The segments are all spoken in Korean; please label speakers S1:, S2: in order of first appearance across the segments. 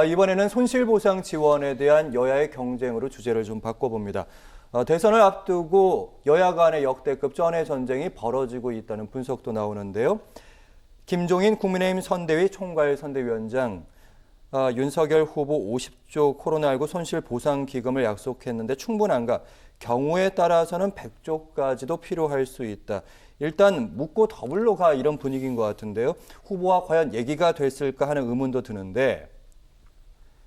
S1: 이번에는 손실보상 지원에 대한 여야의 경쟁으로 주제를 좀 바꿔봅니다. 대선을 앞두고 여야 간의 역대급 전의 전쟁이 벌어지고 있다는 분석도 나오는데요. 김종인 국민의힘 선대위 총괄선대위원장, 윤석열 후보 50조 코로나19 손실보상기금을 약속했는데 충분한가? 경우에 따라서는 100조까지도 필요할 수 있다. 일단 묻고 더블로 가 이런 분위기인 것 같은데요. 후보와 과연 얘기가 됐을까 하는 의문도 드는데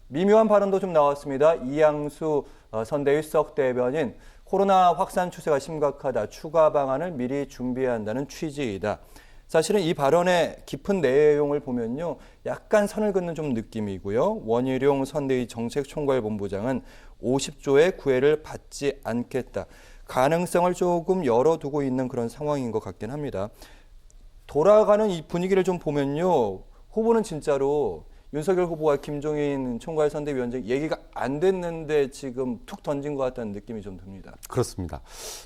S1: 미묘한 발언도 좀 나왔습니다. 이양수 선대위 수석 대변인, 코로나 확산 추세가 심각하다. 추가 방안을 미리 준비해야 한다는 취지이다. 사실은 이 발언의 깊은 내용을 보면요, 약간 선을 긋는 좀 느낌이고요. 원희룡 선대위 정책총괄본부장은 50조의 구애를 받지 않겠다. 가능성을 조금 열어두고 있는 그런 상황인 것 같긴 합니다. 돌아가는 이 분위기를 좀 보면요, 후보는 진짜로 윤석열 후보와 김종인 총괄선대위원장 얘기가 안 됐는데 지금 툭 던진 것 같다는 느낌이 좀 듭니다.
S2: 그렇습니다.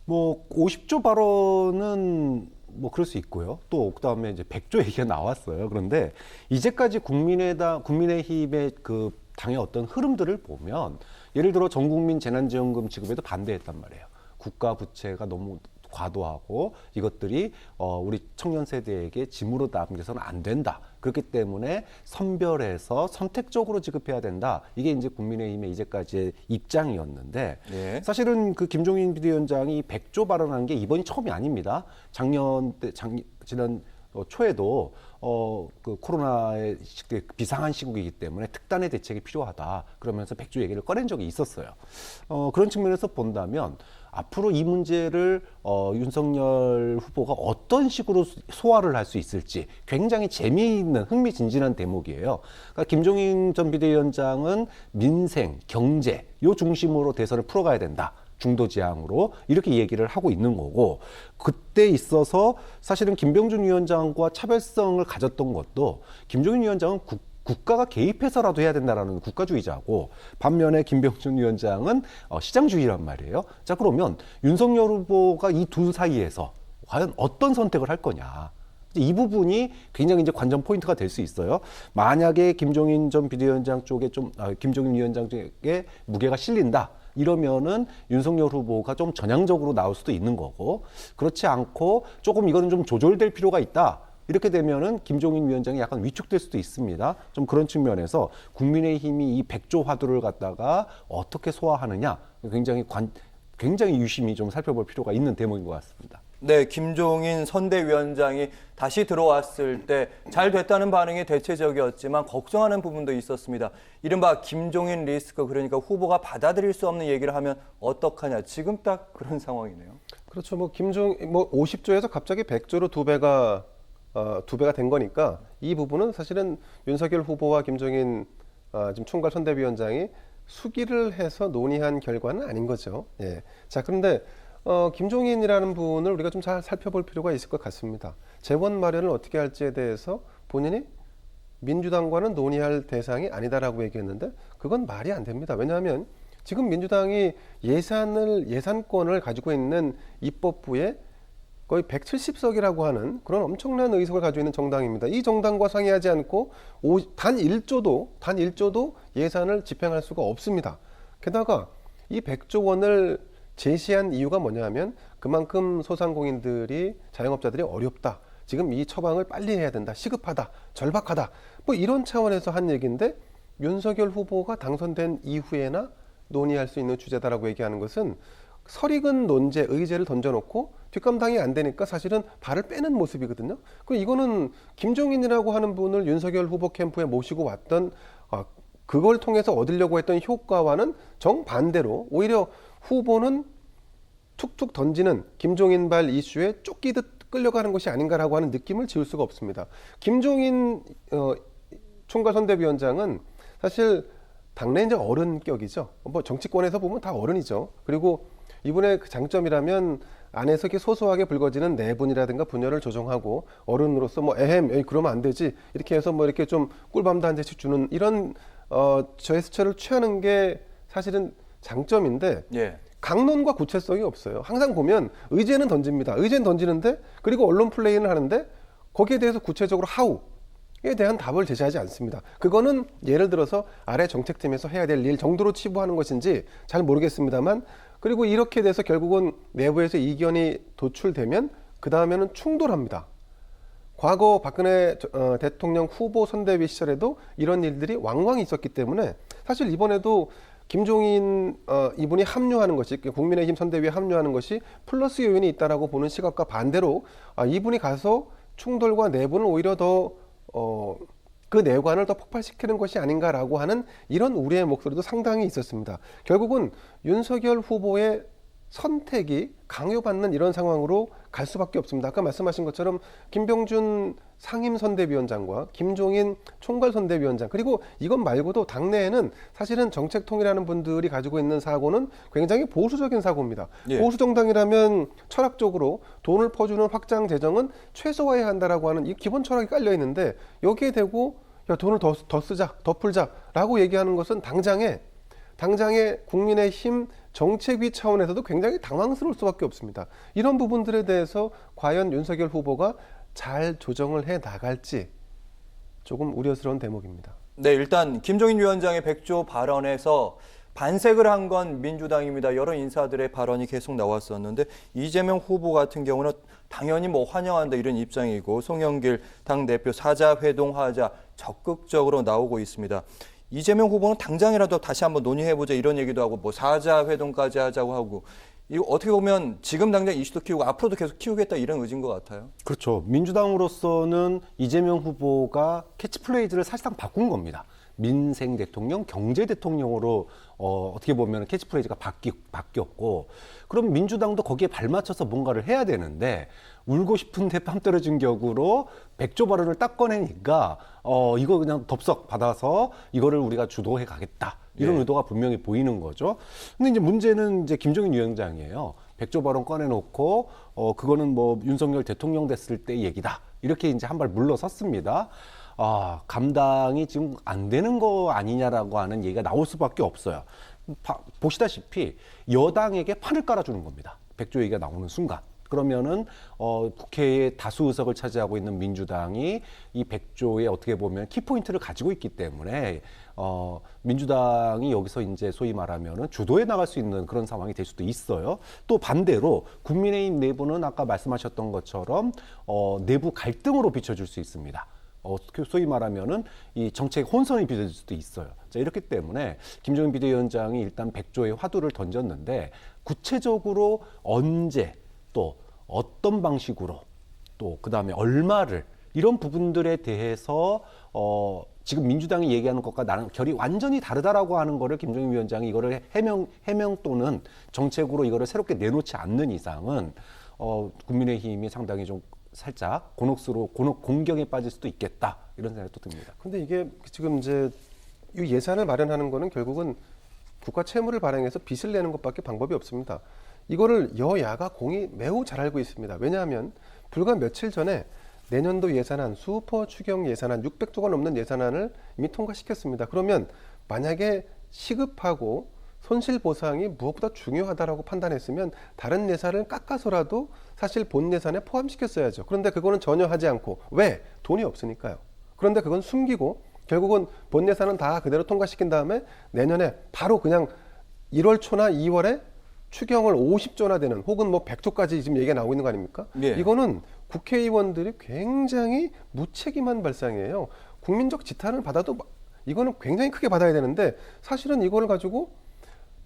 S2: 50조 발언은 그럴 수 있고요. 또 그다음에 이제 100조 얘기가 나왔어요. 그런데 이제까지 국민의힘의 그 당의 어떤 흐름들을 보면 예를 들어 전국민 재난지원금 지급에도 반대했단 말이에요. 국가 부채가 너무 과도하고 이것들이 우리 청년 세대에게 짐으로 남겨서는 안 된다. 그렇기 때문에 선별해서 선택적으로 지급해야 된다. 이게 이제 국민의힘의 이제까지의 입장이었는데
S1: 네.
S2: 사실은 그 김종인 비대위원장이 100조 발언한 게 이번이 처음이 아닙니다. 지난 초에도 그 코로나의 비상한 시국이기 때문에 특단의 대책이 필요하다. 그러면서 100조 얘기를 꺼낸 적이 있었어요. 그런 측면에서 본다면 앞으로 이 문제를 윤석열 후보가 어떤 식으로 소화를 할 수 있을지 굉장히 재미있는 흥미진진한 대목이에요. 그러니까 김종인 전 비대위원장은 민생, 경제 요 중심으로 대선을 풀어가야 된다. 중도지향으로 이렇게 얘기를 하고 있는 거고, 그때 있어서 사실은 김병준 위원장과 차별성을 가졌던 것도 김종인 위원장은 국가가 개입해서라도 해야 된다라는 국가주의자고, 반면에 김병준 위원장은 시장주의란 말이에요. 자, 그러면 윤석열 후보가 이 둘 사이에서 과연 어떤 선택을 할 거냐. 이 부분이 굉장히 이제 관전 포인트가 될 수 있어요. 만약에 김종인 전 비대위원장 쪽에 김종인 위원장 쪽에 무게가 실린다. 이러면은 윤석열 후보가 좀 전향적으로 나올 수도 있는 거고, 그렇지 않고 조금 이거는 좀 조절될 필요가 있다. 이렇게 되면은 김종인 위원장이 약간 위축될 수도 있습니다. 좀 그런 측면에서 국민의힘이 이 100조 화두를 갖다가 어떻게 소화하느냐, 굉장히 유심히 좀 살펴볼 필요가 있는 대목인 것 같습니다.
S1: 네, 김종인 선대위원장이 다시 들어왔을 때 잘 됐다는 반응이 대체적이었지만 걱정하는 부분도 있었습니다. 이른바 김종인 리스크, 그러니까 후보가 받아들일 수 없는 얘기를 하면 어떡하냐. 지금 딱 그런 상황이네요.
S3: 그렇죠. 50조에서 갑자기 100조로 두 배가 된 거니까 이 부분은 사실은 윤석열 후보와 김종인 지금 총괄선대위원장이 수기를 해서 논의한 결과는 아닌 거죠. 예. 자, 그런데 김종인이라는 분을 우리가 좀 잘 살펴볼 필요가 있을 것 같습니다. 재원 마련을 어떻게 할지에 대해서 본인이 민주당과는 논의할 대상이 아니다라고 얘기했는데 그건 말이 안 됩니다. 왜냐하면 지금 민주당이 예산권을 가지고 있는 입법부에 거의 170석이라고 하는 그런 엄청난 의석을 가지고 있는 정당입니다. 이 정당과 상의하지 않고 단 1조도 예산을 집행할 수가 없습니다. 게다가 이 100조 원을 제시한 이유가 뭐냐면 그만큼 소상공인들이, 자영업자들이 어렵다. 지금 이 처방을 빨리 해야 된다. 시급하다. 절박하다. 이런 차원에서 한 얘기인데 윤석열 후보가 당선된 이후에나 논의할 수 있는 주제다라고 얘기하는 것은 설익은 논제, 의제를 던져놓고 뒷감당이 안 되니까 사실은 발을 빼는 모습이거든요. 이거는 김종인이라고 하는 분을 윤석열 후보 캠프에 모시고 왔던 그걸 통해서 얻으려고 했던 효과와는 정반대로 오히려 후보는 툭툭 던지는 김종인발 이슈에 쫓기듯 끌려가는 것이 아닌가라고 하는 느낌을 지울 수가 없습니다. 김종인 총괄선대위원장은 사실 당내 이제 어른격이죠. 정치권에서 보면 다 어른이죠. 그리고 이분의 그 장점이라면 안에서 이렇게 소소하게 불거지는 내분이라든가 분열을 조정하고 어른으로서 그러면 안 되지 이렇게 해서 이렇게 좀 꿀밤도 한 잔씩 주는 이런 제스처를 취하는 게 사실은 장점인데
S1: 예.
S3: 강론과 구체성이 없어요. 항상 보면 의제는 던집니다. 의제는 던지는데 그리고 언론 플레이는 하는데 거기에 대해서 구체적으로 대한 답을 제시하지 않습니다. 그거는 예를 들어서 아래 정책팀에서 해야 될 일 정도로 치부하는 것인지 잘 모르겠습니다만, 그리고 이렇게 돼서 결국은 내부에서 이견이 도출되면 그 다음에는 충돌합니다. 과거 박근혜 대통령 후보 선대위 시절에도 이런 일들이 왕왕 있었기 때문에 사실 이번에도 김종인 이분이 합류하는 것이, 국민의힘 선대위에 합류하는 것이 플러스 요인이 있다라고 보는 시각과 반대로 이분이 가서 충돌과 내분을 오히려 더 그 내관을 더 폭발시키는 것이 아닌가라고 하는 이런 우려의 목소리도 상당히 있었습니다. 결국은 윤석열 후보의 선택이 강요받는 이런 상황으로 갈 수밖에 없습니다. 아까 말씀하신 것처럼 김병준 상임선대위원장과 김종인 총괄선대위원장, 그리고 이것 말고도 당내에는 사실은 정책통이라는 분들이 가지고 있는 사고는 굉장히 보수적인 사고입니다.
S1: 예.
S3: 보수 정당이라면 철학적으로 돈을 퍼주는 확장 재정은 최소화해야 한다라고 하는 이 기본 철학이 깔려 있는데, 여기에 대고 야, 돈을 더 쓰자, 더 풀자라고 얘기하는 것은 당장에 국민의힘 정책위 차원에서도 굉장히 당황스러울 수밖에 없습니다. 이런 부분들에 대해서 과연 윤석열 후보가 잘 조정을 해 나갈지 조금 우려스러운 대목입니다.
S1: 네, 일단 김종인 위원장의 백조 발언에서 반색을 한 건 민주당입니다. 여러 인사들의 발언이 계속 나왔었는데 이재명 후보 같은 경우는 당연히 뭐 환영한다 이런 입장이고, 송영길 당대표 사자회동하자 적극적으로 나오고 있습니다. 이재명 후보는 당장이라도 다시 한번 논의해보자 이런 얘기도 하고, 뭐 사자회동까지 하자고 하고, 이거 어떻게 보면 지금 당장 이슈도 키우고 앞으로도 계속 키우겠다 이런 의지인 것 같아요.
S2: 그렇죠. 민주당으로서는 이재명 후보가 캐치프레이즈를 사실상 바꾼 겁니다. 민생 대통령, 경제 대통령으로 어떻게 보면 캐치프레이즈가 바뀌었고, 그럼 민주당도 거기에 발맞춰서 뭔가를 해야 되는데, 울고 싶은데 뺨 떨어진 격으로 백조 발언을 딱 꺼내니까 이거 그냥 덥석 받아서 이거를 우리가 주도해 가겠다, 이런
S1: 네.
S2: 의도가 분명히 보이는 거죠. 근데 이제 문제는 이제 김종인 위원장이에요. 백조 발언 꺼내놓고 그거는 뭐 윤석열 대통령 됐을 때 얘기다, 이렇게 이제 한 발 물러섰습니다. 감당이 지금 안 되는 거 아니냐라고 하는 얘기가 나올 수밖에 없어요. 보시다시피 여당에게 판을 깔아주는 겁니다. 백조 얘기가 나오는 순간. 그러면은 국회의 다수 의석을 차지하고 있는 민주당이 이 백조에 어떻게 보면 키포인트를 가지고 있기 때문에 민주당이 여기서 이제 소위 말하면은 주도해 나갈 수 있는 그런 상황이 될 수도 있어요. 또 반대로 국민의힘 내부는 아까 말씀하셨던 것처럼 내부 갈등으로 비춰질 수 있습니다. 소위 말하면은 이 정책 혼선이 빚어질 수도 있어요. 자, 이렇기 때문에 김종인 비대위원장이 일단 백조의 화두를 던졌는데, 구체적으로 언제 또 어떤 방식으로 또 그다음에 얼마를, 이런 부분들에 대해서 지금 민주당이 얘기하는 것과 나는 결이 완전히 다르다라고 하는 거를 김종인 위원장이 이거를 해명 또는 정책으로 이거를 새롭게 내놓지 않는 이상은 국민의힘이 상당히 좀 살짝 공격에 빠질 수도 있겠다, 이런 생각도 듭니다.
S3: 근데 이게 지금 이제 이 예산을 마련하는 거는 결국은 국가 채무를 발행해서 빚을 내는 것밖에 방법이 없습니다. 이거를 여야가 공이 매우 잘 알고 있습니다. 왜냐하면 불과 며칠 전에 내년도 예산안, 슈퍼 추경 예산안 600조가 넘는 예산안을 이미 통과시켰습니다. 그러면 만약에 시급하고 손실보상이 무엇보다 중요하다라고 판단했으면 다른 예산을 깎아서라도 사실 본 예산에 포함시켰어야죠. 그런데 그거는 전혀 하지 않고, 왜? 돈이 없으니까요. 그런데 그건 숨기고 결국은 본 예산은 다 그대로 통과시킨 다음에 내년에 바로 그냥 1월 초나 2월에 추경을 50조나 되는, 혹은 뭐 100조까지 지금 얘기가 나오고 있는 거 아닙니까?
S1: 예.
S3: 이거는 국회의원들이 굉장히 무책임한 발상이에요. 국민적 지탄을 받아도 이거는 굉장히 크게 받아야 되는데, 사실은 이걸 가지고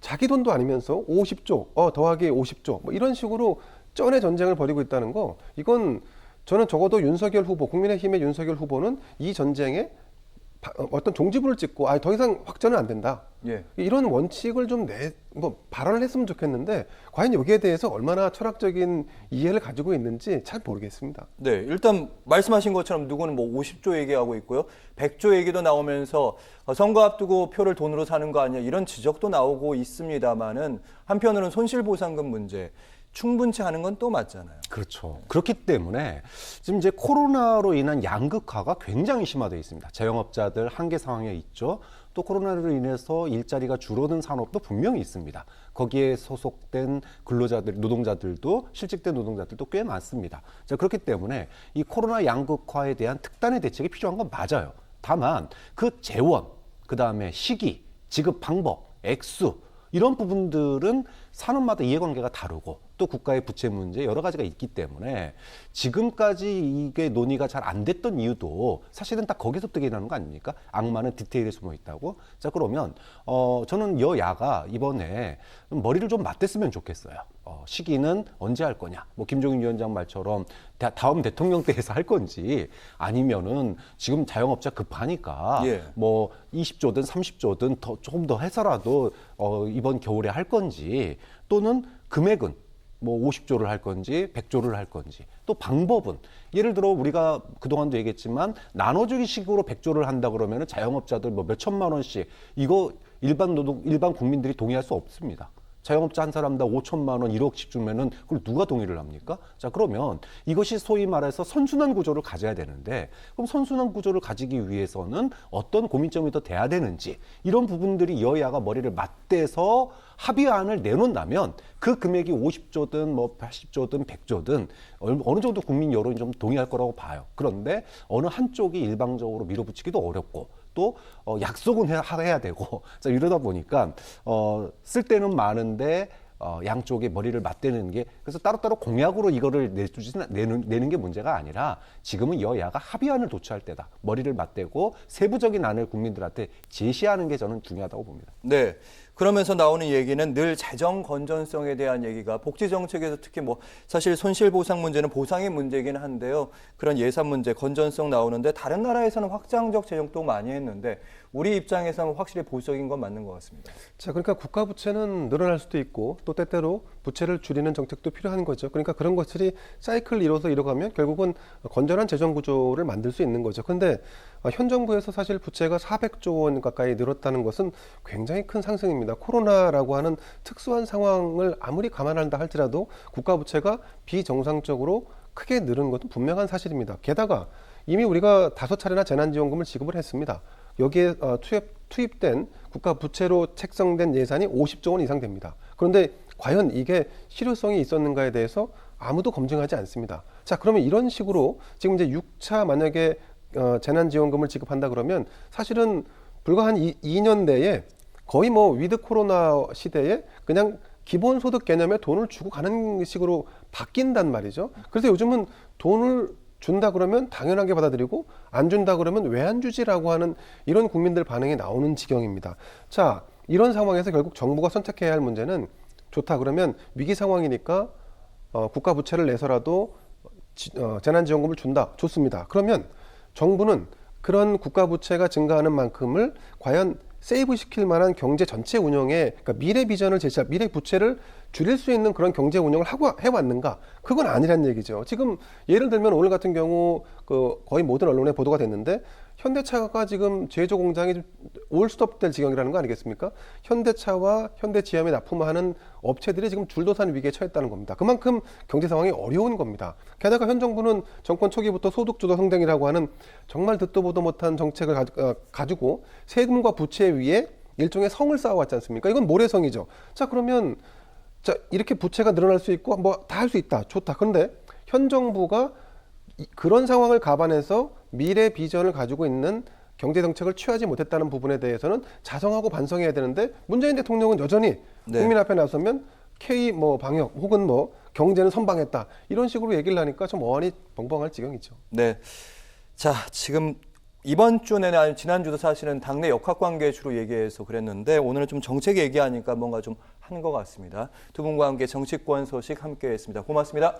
S3: 자기 돈도 아니면서 50조 더하기 50조 뭐 이런 식으로 쩐의 전쟁을 벌이고 있다는 거, 이건 저는 적어도 윤석열 후보, 국민의힘의 윤석열 후보는 이 전쟁에 어떤 종지부를 찍고 더 이상 확전은 안 된다,
S1: 예.
S3: 이런 원칙을 좀 발언을 했으면 좋겠는데, 과연 여기에 대해서 얼마나 철학적인 이해를 가지고 있는지 잘 모르겠습니다.
S1: 네, 일단 말씀하신 것처럼 누구는 뭐 50조 얘기하고 있고요. 100조 얘기도 나오면서 선거 앞두고 표를 돈으로 사는 거 아니야, 이런 지적도 나오고 있습니다만은, 한편으로는 손실보상금 문제 충분치 않은 건 또 맞잖아요.
S2: 그렇죠. 그렇기 때문에 지금 이제 코로나로 인한 양극화가 굉장히 심화되어 있습니다. 자영업자들 한계 상황에 있죠. 또 코로나로 인해서 일자리가 줄어든 산업도 분명히 있습니다. 거기에 소속된 근로자들, 노동자들도 실직된 노동자들도 꽤 많습니다. 자, 그렇기 때문에 이 코로나 양극화에 대한 특단의 대책이 필요한 건 맞아요. 다만 그 재원, 그다음에 시기, 지급 방법, 액수 이런 부분들은 산업마다 이해관계가 다르고 또 국가의 부채 문제 여러 가지가 있기 때문에 지금까지 이게 논의가 잘 안 됐던 이유도 사실은 딱 거기서부터 일어나는 거 아닙니까? 악마는 디테일에 숨어 있다고. 자, 그러면 저는 여야가 이번에 머리를 좀 맞댔으면 좋겠어요. 시기는 언제 할 거냐? 뭐 김종인 위원장 말처럼 다음 대통령 때에서 할 건지 아니면은 지금 자영업자 급하니까
S1: 예.
S2: 뭐 20조든 30조든 조금 더 해서라도 이번 겨울에 할 건지 또는 금액은 뭐 50조를 할 건지 100조를 할 건지 또 방법은 예를 들어 우리가 그동안도 얘기했지만 나눠주기 식으로 100조를 한다 그러면은 자영업자들 뭐 몇 천만 원씩 이거 일반 국민들이 동의할 수 없습니다. 자영업자 한 사람당 5천만 원, 1억씩 주면은 그걸 누가 동의를 합니까? 자, 그러면 이것이 소위 말해서 선순환 구조를 가져야 되는데 그럼 선순환 구조를 가지기 위해서는 어떤 고민점이 더 돼야 되는지 이런 부분들이 여야가 머리를 맞대서 합의안을 내놓는다면 그 금액이 50조든 뭐 80조든 100조든 어느 정도 국민 여론이 좀 동의할 거라고 봐요. 그런데 어느 한쪽이 일방적으로 밀어붙이기도 어렵고 또 약속은 해야 되고 자, 이러다 보니까 쓸 때는 많은데 양쪽의 머리를 맞대는 게 그래서 따로따로 공약으로 이거를 내는 게 문제가 아니라 지금은 여야가 합의안을 도출할 때다. 머리를 맞대고 세부적인 안을 국민들한테 제시하는 게 저는 중요하다고 봅니다.
S1: 네. 그러면서 나오는 얘기는 늘 재정 건전성에 대한 얘기가 복지 정책에서 특히 뭐 사실 손실 보상 문제는 보상의 문제이긴 한데요. 그런 예산 문제, 건전성 나오는데 다른 나라에서는 확장적 재정도 많이 했는데 우리 입장에서는 확실히 보수적인 건 맞는 것 같습니다.
S3: 자, 그러니까 국가 부채는 늘어날 수도 있고 또 때때로 부채를 줄이는 정책도 필요한 거죠. 그러니까 그런 것들이 사이클을 이뤄가면 결국은 건전한 재정 구조를 만들 수 있는 거죠. 그런데 현 정부에서 사실 부채가 400조 원 가까이 늘었다는 것은 굉장히 큰 상승입니다. 코로나라고 하는 특수한 상황을 아무리 감안한다 할지라도 국가 부채가 비정상적으로 크게 늘은 것은 분명한 사실입니다. 게다가 이미 우리가 5차례나 재난지원금을 지급을 했습니다. 여기에 투입된 국가 부채로 책정된 예산이 50조 원 이상 됩니다. 그런데 과연 이게 실효성이 있었는가에 대해서 아무도 검증하지 않습니다. 자, 그러면 이런 식으로 지금 이제 6차 만약에 재난지원금을 지급한다 그러면 사실은 불과 한 2년 내에 거의 뭐 위드 코로나 시대에 그냥 기본소득 개념에 돈을 주고 가는 식으로 바뀐단 말이죠. 그래서 요즘은 돈을 준다 그러면 당연하게 받아들이고 안 준다 그러면 왜 안 주지라고 하는 이런 국민들 반응이 나오는 지경입니다. 자, 이런 상황에서 결국 정부가 선택해야 할 문제는 좋다 그러면 위기 상황이니까 국가 부채를 내서라도 재난지원금을 준다. 좋습니다. 그러면 정부는 그런 국가 부채가 증가하는 만큼을 과연 세이브 시킬 만한 경제 전체 운영에 그러니까 미래 비전을 제시할 미래 부채를 줄일 수 있는 그런 경제 운영을 해왔는가? 그건 아니란 얘기죠. 지금 예를 들면 오늘 같은 경우 거의 모든 언론에 보도가 됐는데 현대차가 지금 제조 공장이 올스톱될 지경이라는 거 아니겠습니까? 현대차와 현대지하에 납품하는 업체들이 지금 줄도산 위기에 처했다는 겁니다. 그만큼 경제 상황이 어려운 겁니다. 게다가 현 정부는 정권 초기부터 소득주도 성장이라고 하는 정말 듣도 보도 못한 정책을 가지고 세금과 부채 위에 일종의 성을 쌓아왔지 않습니까? 이건 모래성이죠. 자, 그러면 자, 이렇게 부채가 늘어날 수 있고 뭐 다 할 수 있다. 좋다. 그런데 현 정부가 그런 상황을 감안해서 미래 비전을 가지고 있는 경제 정책을 취하지 못했다는 부분에 대해서는 자성하고 반성해야 되는데 문재인 대통령은 여전히
S1: 네.
S3: 국민 앞에 나서면 K 뭐 방역 혹은 뭐 경제는 선방했다 이런 식으로 얘기를 하니까 좀 어안이 벙벙할 지경이죠.
S1: 네. 자, 지금 이번 주 내내 아니면 지난주도 사실은 당내 역학관계 주로 얘기해서 그랬는데 오늘은 좀 정책 얘기하니까 뭔가 좀 한 것 같습니다. 두 분과 함께 정치권 소식 함께했습니다. 고맙습니다.